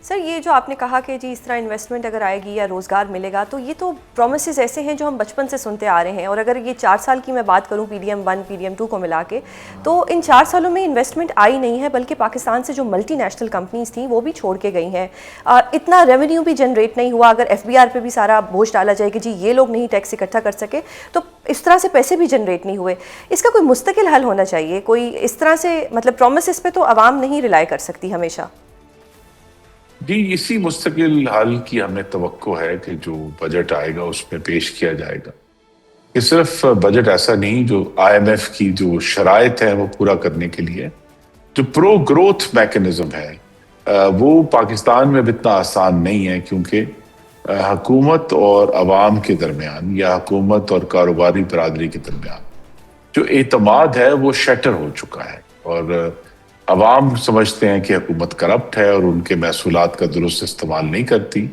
سر یہ جو آپ نے کہا کہ جی اس طرح انویسٹمنٹ اگر آئے گی یا روزگار ملے گا تو یہ تو پرومسز ایسے ہیں جو ہم بچپن سے سنتے آ رہے ہیں، اور اگر یہ 4 سال کی میں بات کروں PDM1 PDM2 کو ملا کے، تو ان 4 سالوں میں انویسٹمنٹ آئی نہیں ہے، بلکہ پاکستان سے جو ملٹی نیشنل کمپنیز تھیں وہ بھی چھوڑ کے گئی ہیں. اتنا ریونیو بھی جنریٹ نہیں ہوا. اگر FBR پہ بھی سارا بوجھ ڈالا جائے کہ جی یہ لوگ نہیں ٹیکس اکٹھا کر سکے تو اس طرح سے پیسے بھی جنریٹ نہیں ہوئے. اس کا کوئی مستقل حل ہونا چاہیے. کوئی اس طرح سے مطلب پرومسز پہ تو عوام نہیں ریلائی کر سکتی ہمیشہ. جی، اسی مستقل حل کی ہمیں توقع ہے کہ جو بجٹ آئے گا اس میں پیش کیا جائے گا. یہ صرف بجٹ ایسا نہیں جو IMF کی جو شرائط ہیں وہ پورا کرنے کے لیے جو پرو گروتھ میکنزم ہے وہ پاکستان میں اتنا آسان نہیں ہے، کیونکہ حکومت اور عوام کے درمیان یا حکومت اور کاروباری برادری کے درمیان جو اعتماد ہے وہ شٹر ہو چکا ہے، اور عوام سمجھتے ہیں کہ حکومت کرپٹ ہے اور ان کے محصولات کا درست استعمال نہیں کرتی،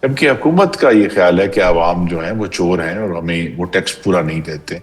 جبکہ حکومت کا یہ خیال ہے کہ عوام جو ہیں وہ چور ہیں اور ہمیں وہ ٹیکس پورا نہیں دیتے.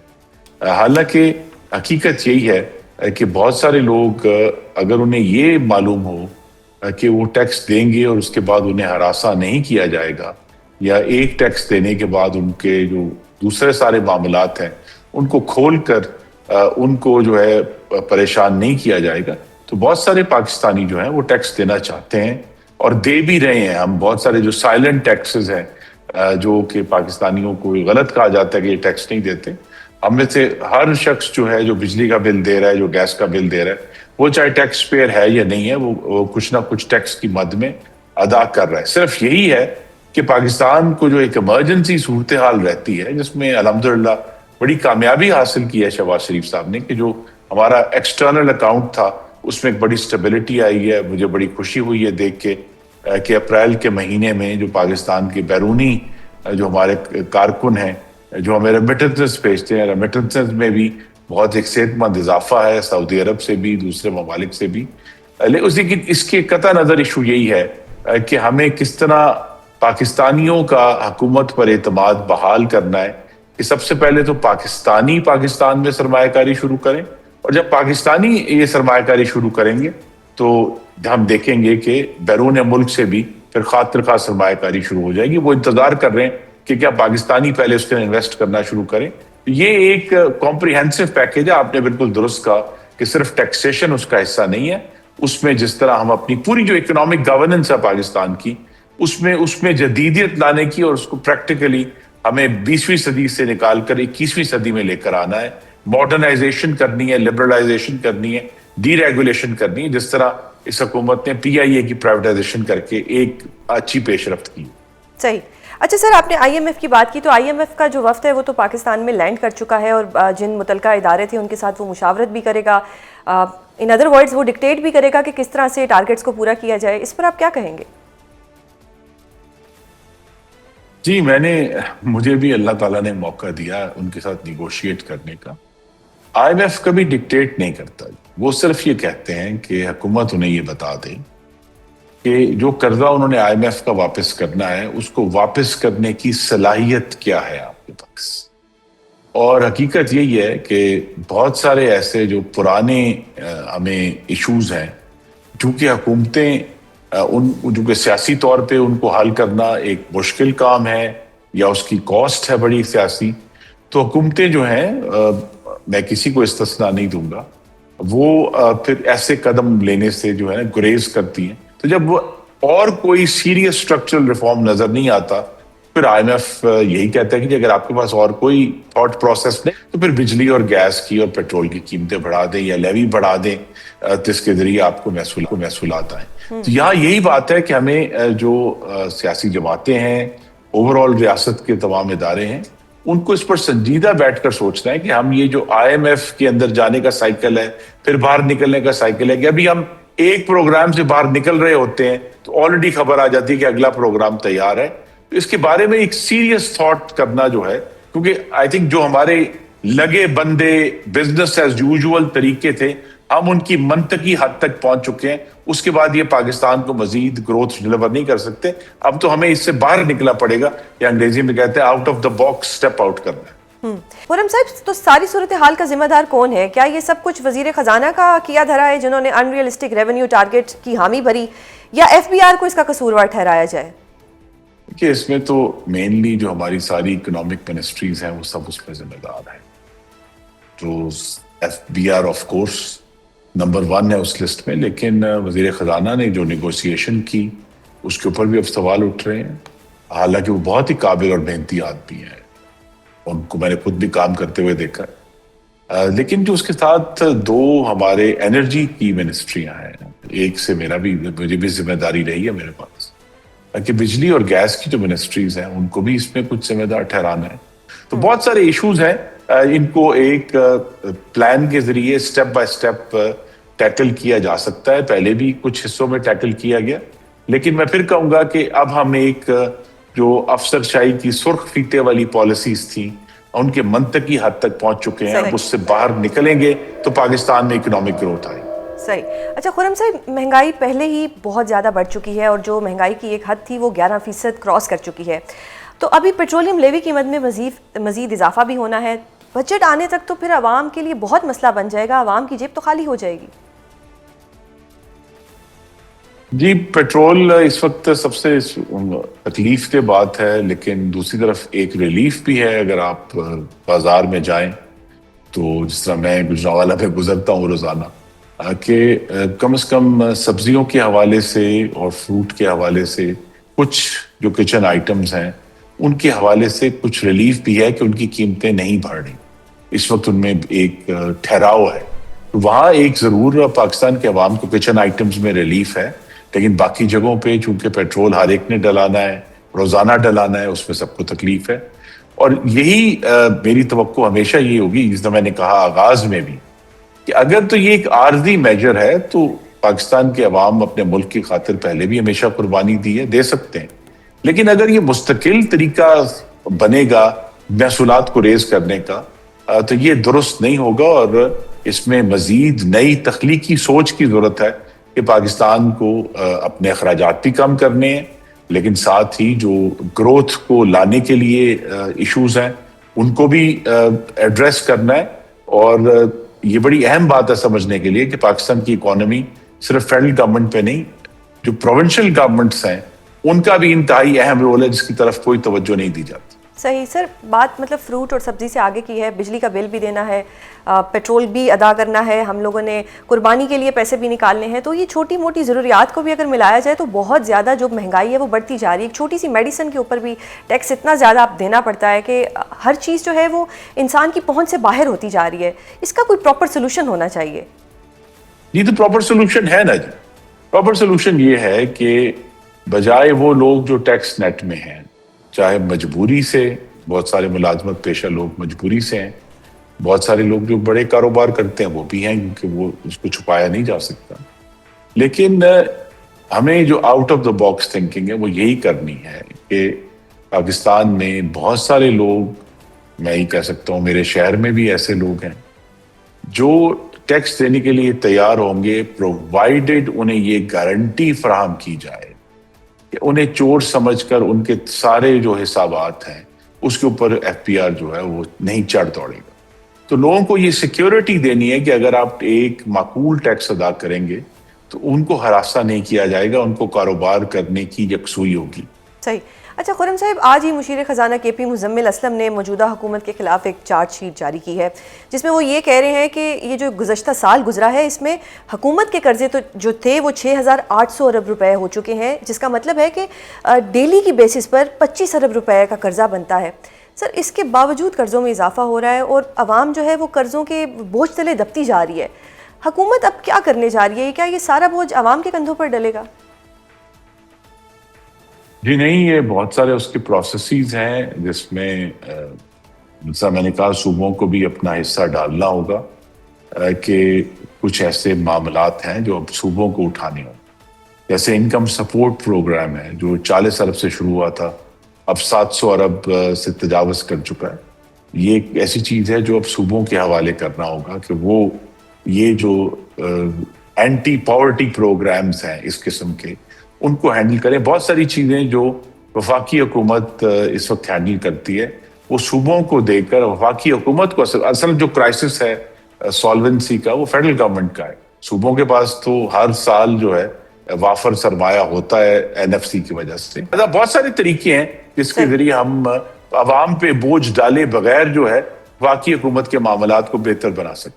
حالانکہ حقیقت یہی ہے کہ بہت سارے لوگ اگر انہیں یہ معلوم ہو کہ وہ ٹیکس دیں گے اور اس کے بعد انہیں ہراساں نہیں کیا جائے گا، یا ایک ٹیکس دینے کے بعد ان کے جو دوسرے سارے معاملات ہیں ان کو کھول کر ان کو جو ہے پریشان نہیں کیا جائے گا، تو بہت سارے پاکستانی جو ہیں وہ ٹیکس دینا چاہتے ہیں اور دے بھی رہے ہیں. ہم بہت سارے جو سائلنٹ ٹیکسز ہیں جو کہ پاکستانیوں کو غلط کہا جاتا ہے کہ یہ ٹیکس نہیں دیتے، ہم میں سے ہر شخص جو ہے جو بجلی کا بل دے رہا ہے، جو گیس کا بل دے رہا ہے، وہ چاہے ٹیکس پیئر ہے یا نہیں ہے، وہ کچھ نہ کچھ ٹیکس کی مد میں ادا کر رہا ہے. صرف یہی ہے کہ پاکستان کو جو ایک ایمرجنسی صورتحال رہتی ہے جس میں الحمدللہ بڑی کامیابی حاصل کی ہے شہباز شریف صاحب نے، کہ جو ہمارا ایکسٹرنل اکاؤنٹ تھا اس میں ایک بڑی سٹیبلٹی آئی ہے. مجھے بڑی خوشی ہوئی ہے دیکھ کے کہ اپریل کے مہینے میں جو پاکستان کے بیرونی جو ہمارے کارکن ہیں جو ہمیں ریمیٹنسز بھیجتے ہیں، ریمیٹنسز میں بھی بہت ایک صحت مند اضافہ ہے، سعودی عرب سے بھی، دوسرے ممالک سے بھی. لیکن اس کے قطع نظر ایشو یہی ہے کہ ہمیں کس طرح پاکستانیوں کا حکومت پر اعتماد بحال کرنا ہے کہ سب سے پہلے تو پاکستان میں سرمایہ کاری شروع کریں، اور جب پاکستانی یہ سرمایہ کاری شروع کریں گے تو ہم دیکھیں گے کہ بیرون ملک سے بھی پھر خاطر خواہ سرمایہ کاری شروع ہو جائے گی. وہ انتظار کر رہے ہیں کہ کیا پاکستانی پہلے اس کے انویسٹ کرنا شروع کریں. یہ ایک کمپریہنسو پیکیج ہے. آپ نے بالکل درست کہا کہ صرف ٹیکسیشن اس کا حصہ نہیں ہے، اس میں جس طرح ہم اپنی پوری جو اکنامک گورننس ہے پاکستان کی اس میں جدیدیت لانے کی، اور اس کو پریکٹیکلی ہمیں 20ویں صدی سے نکال کر 21ویں صدی میں لے کر آنا ہے. ماڈرنائزیشن کرنی ہے، لبرلائزیشن کرنی ہے، ڈی ریگولیشن کرنی ہے، جس طرح اس حکومت نے PIA کی پرائیویٹائزیشن کر کے ایک اچھی پیش رفت کی. صحیح. اچھا سر، آپ نے IMF کی بات کی، تو IMF کا جو وفد ہے وہ تو پاکستان میں لینڈ کر چکا ہے، اور جن متعلقہ ادارے تھے ان کے ساتھ وہ مشاورت بھی کرے گا. ان ادر ورڈز وہ ڈکٹیٹ بھی کرے گا کہ کس طرح سے ٹارگٹس کو پورا کیا جائے. اس پر آپ کیا کہیں گے؟ جی، مجھے بھی اللہ تعالیٰ نے موقع دیا ان کے ساتھ نیگوشیٹ کرنے کا. IMF کبھی ڈکٹیٹ نہیں کرتا. وہ صرف یہ کہتے ہیں کہ حکومت انہیں یہ بتا دے کہ جو قرضہ انہوں نے IMF کا واپس کرنا ہے اس کو واپس کرنے کی صلاحیت کیا ہے آپ کے پاس. اور حقیقت یہی ہے کہ بہت سارے ایسے جو پرانے ہمیں ایشوز ہیں، چونکہ حکومتیں جو کہ سیاسی طور پہ ان کو حل کرنا ایک مشکل کام ہے یا اس کی کاسٹ ہے بڑی سیاسی، تو حکومتیں جو ہیں، میں کسی کو استثنا نہیں دوں گا، وہ پھر ایسے قدم لینے سے جو ہے گریز کرتی ہیں. تو جب وہ اور کوئی سیریس اسٹرکچرل ریفارم نظر نہیں آتا، پھر IMF یہی کہتا ہے کہ اگر آپ کے پاس اور کوئی تھاٹ پروسیس نہیں تو پھر بجلی اور گیس کی اور پیٹرول کی قیمتیں بڑھا دیں یا لیوی بڑھا دیں جس کے ذریعے آپ کو محصولات آئیں. تو یہاں یہی بات ہے کہ ہمیں جو سیاسی جماعتیں ہیں، اوور آل ریاست کے تمام ادارے ہیں، ان کو اس پر سنجیدہ بیٹھ کر سوچنا ہے کہ ہم یہ جو IMF کے اندر جانے کا سائیکل ہے، پھر باہر نکلنے کا سائیکل ہے، کہ ابھی ہم ایک پروگرام سے باہر نکل رہے ہوتے ہیں تو آلریڈی خبر آ جاتی ہے کہ اگلا پروگرام تیار ہے. تو اس کے بارے میں ایک سیریس تھاٹ کرنا جو ہے، کیونکہ آئی تھنک جو ہمارے لگے بندے بزنس ایز یوزول طریقے تھے، ہم ان کی منطقی حد تک پہنچ چکے ہیں. اس کے بعد یہ پاکستان کو مزید گروتھ ڈلیور نہیں کر سکتے. اب تو ہمیں اس سے باہر نکلنا پڑے گا، یا انگریزی میں کہتے ہیں out of the box step out کرنا ہے. خرم صاحب، تو ساری صورتحال کا ذمہ دار کون ہے؟ کیا یہ سب کچھ وزیر خزانہ کا کیا دھرا ہے جنہوں نے ان ریئلسٹک ریونیو ٹارگٹ کی حامی بھری، یا ایف بی آر کو اس کا قصوروار ٹھہرایا جائے؟ کہ اس میں تو مینلی جو ہماری ساری اکنامک منسٹریز ہیں وہ سب اس میں ذمہ دار ہیں. جو F B R of course number 1 ہے اس لسٹ میں، لیکن وزیر خزانہ نے جو نیگوسیشن کی اس کے اوپر بھی اب سوال اٹھ رہے ہیں. حالانکہ وہ بہت ہی قابل اور محنتی آدمی ہیں، ان کو میں نے خود بھی کام کرتے ہوئے دیکھا. لیکن جو اس کے ساتھ 2 ہمارے انرجی کی منسٹریاں ہیں، ایک سے مجھے بھی ذمہ داری رہی ہے میرے پاس کہ بجلی اور گیس کی جو منسٹریز ہیں ان کو بھی اس میں کچھ ذمہ دار ٹھہرانا ہے. تو بہت سارے ایشوز ہیں، ان کو ایک پلان کے ذریعے سٹیپ بائی سٹیپ ٹیکل کیا جا سکتا ہے. پہلے بھی کچھ حصوں میں ٹیکل کیا گیا، لیکن میں پھر کہوں گا کہ اب ہم ایک جو افسر شاہی کی سرخ فیتے والی پالیسیز تھیں ان کے منطقی حد تک پہنچ چکے ہیں. اب اس سے باہر نکلیں گے تو پاکستان میں اکنامک گروتھ آئے. صحیح. اچھا خرم صاحب، مہنگائی پہلے ہی بہت زیادہ بڑھ چکی ہے اور جو مہنگائی کی ایک حد تھی وہ 11% کراس کر چکی ہے. تو ابھی پیٹرولیم لیوی قیمت میں مزید اضافہ بھی ہونا ہے. بجٹ آنے تک تو پھر عوام کے لیے بہت مسئلہ بن جائے گا، عوام کی جیب تو خالی ہو جائے گی. جی، پیٹرول اس وقت سب سے تکلیف دہ بات ہے، لیکن دوسری طرف ایک ریلیف بھی ہے. اگر آپ بازار میں جائیں تو جس طرح میں گجرانوالہ پہ گزرتا ہوں روزانہ، کہ کم از کم سبزیوں کے حوالے سے اور فروٹ کے حوالے سے کچھ جو کچن آئٹمز ہیں ان کے حوالے سے کچھ ریلیف بھی ہے کہ ان کی قیمتیں نہیں بڑھ رہی. اس وقت ان میں ایک ٹھہراؤ ہے. وہاں ایک ضرور پاکستان کے عوام کو کچن آئٹمز میں ریلیف ہے، لیکن باقی جگہوں پہ چونکہ پیٹرول ہر ایک نے ڈلانا ہے، روزانہ ڈلانا ہے، اس میں سب کو تکلیف ہے. اور یہی میری توقع ہمیشہ یہ ہوگی، جس طرح میں نے کہا آغاز میں بھی، کہ اگر تو یہ ایک عارضی میجر ہے تو پاکستان کے عوام اپنے ملک کی خاطر پہلے بھی ہمیشہ قربانی دی ہے، دے سکتے ہیں. لیکن اگر یہ مستقل طریقہ بنے گا محصولات کو ریز کرنے کا تو یہ درست نہیں ہوگا، اور اس میں مزید نئی تخلیقی سوچ کی ضرورت ہے کہ پاکستان کو اپنے اخراجات بھی کم کرنے ہیں، لیکن ساتھ ہی جو گروتھ کو لانے کے لیے ایشوز ہیں ان کو بھی ایڈریس کرنا ہے. اور یہ بڑی اہم بات ہے سمجھنے کے لیے کہ پاکستان کی اکانومی صرف فیڈرل گورنمنٹ پہ نہیں، جو پروونشل گورنمنٹس ہیں ان کا بھی انتہائی اہم رول ہے جس کی طرف کوئی توجہ نہیں دی جاتی. صحیح سر. بات مطلب فروٹ اور سبزی سے آگے کی ہے. بجلی کا بل بھی دینا ہے، پیٹرول بھی ادا کرنا ہے، ہم لوگوں نے قربانی کے لیے پیسے بھی نکالنے ہیں. تو یہ چھوٹی موٹی ضروریات کو بھی اگر ملایا جائے تو بہت زیادہ جو مہنگائی ہے وہ بڑھتی جا رہی ہے. ایک چھوٹی سی میڈیسن کے اوپر بھی ٹیکس اتنا زیادہ آپ دینا پڑتا ہے کہ ہر چیز جو ہے وہ انسان کی پہنچ سے باہر ہوتی جا رہی ہے. اس کا کوئی پراپر سولوشن ہونا چاہیے. جی تو پراپر سولوشن ہے نا جی. پراپر سولوشن یہ ہے کہ بجائے وہ لوگ جو ٹیکس نیٹ میں ہیں، چاہے مجبوری سے، بہت سارے ملازمت پیشہ لوگ مجبوری سے ہیں، بہت سارے لوگ جو بڑے کاروبار کرتے ہیں وہ بھی ہیں کیونکہ وہ اس کو چھپایا نہیں جا سکتا. لیکن ہمیں جو out of the box thinking ہے وہ یہی کرنی ہے کہ پاکستان میں بہت سارے لوگ، میں ہی کہہ سکتا ہوں میرے شہر میں بھی ایسے لوگ ہیں جو ٹیکس دینے کے لیے تیار ہوں گے، پرووائڈڈ انہیں یہ گارنٹی فراہم کی جائے کہ انہیں چور سمجھ کر ان کے سارے جو حسابات ہیں اس کے اوپر ایف پی آر جو ہے وہ نہیں چڑھ دوڑے گا. تو لوگوں کو یہ سیکیورٹی دینی ہے کہ اگر آپ ایک معقول ٹیکس ادا کریں گے تو ان کو ہراساں نہیں کیا جائے گا، ان کو کاروبار کرنے کی یکسوئی ہوگی. صحیح. اچھا خرم صاحب، آج ہی مشیر خزانہ کے پی مزمل اسلم نے موجودہ حکومت کے خلاف ایک چارج شیٹ جاری کی ہے جس میں وہ یہ کہہ رہے ہیں کہ یہ جو گزشتہ سال گزرا ہے اس میں حکومت کے قرضے تو جو تھے وہ 6,800 ارب روپے ہو چکے ہیں، جس کا مطلب ہے کہ ڈیلی کی بیسس پر 25 ارب روپے کا قرضہ بنتا ہے. سر اس کے باوجود قرضوں میں اضافہ ہو رہا ہے اور عوام جو ہے وہ قرضوں کے بوجھ تلے دبتی جا رہی ہے. حکومت اب کیا کرنے جا رہی ہے؟ کیا یہ سارا بوجھ عوام کے کندھوں پر ڈلے گا؟ جی نہیں، یہ بہت سارے اس کے پروسیسز ہیں جس میں جیسا میں نے کہا صوبوں کو بھی اپنا حصہ ڈالنا ہوگا کہ کچھ ایسے معاملات ہیں جو اب صوبوں کو اٹھانے ہوں. جیسے انکم سپورٹ پروگرام ہے جو 40 ارب سے شروع ہوا تھا، اب 700 ارب سے تجاوز کر چکا ہے. یہ ایک ایسی چیز ہے جو اب صوبوں کے حوالے کرنا ہوگا کہ وہ یہ جو اینٹی پاورٹی پروگرامز ہیں اس قسم کے ان کو ہینڈل کریں. بہت ساری چیزیں جو وفاقی حکومت اس وقت ہینڈل کرتی ہے وہ صوبوں کو دے کر وفاقی حکومت کو اصل جو کرائسس ہے سالونسی کا وہ فیڈرل گورنمنٹ کا ہے. صوبوں کے پاس تو ہر سال جو ہے وافر سرمایہ ہوتا ہے NFC کی وجہ سے. بہت سارے طریقے ہیں جس کے ذریعے ہم عوام پہ بوجھ ڈالے بغیر جو ہے واقعی حکومت کے معاملات کو بہتر بنا سکتے ہیں.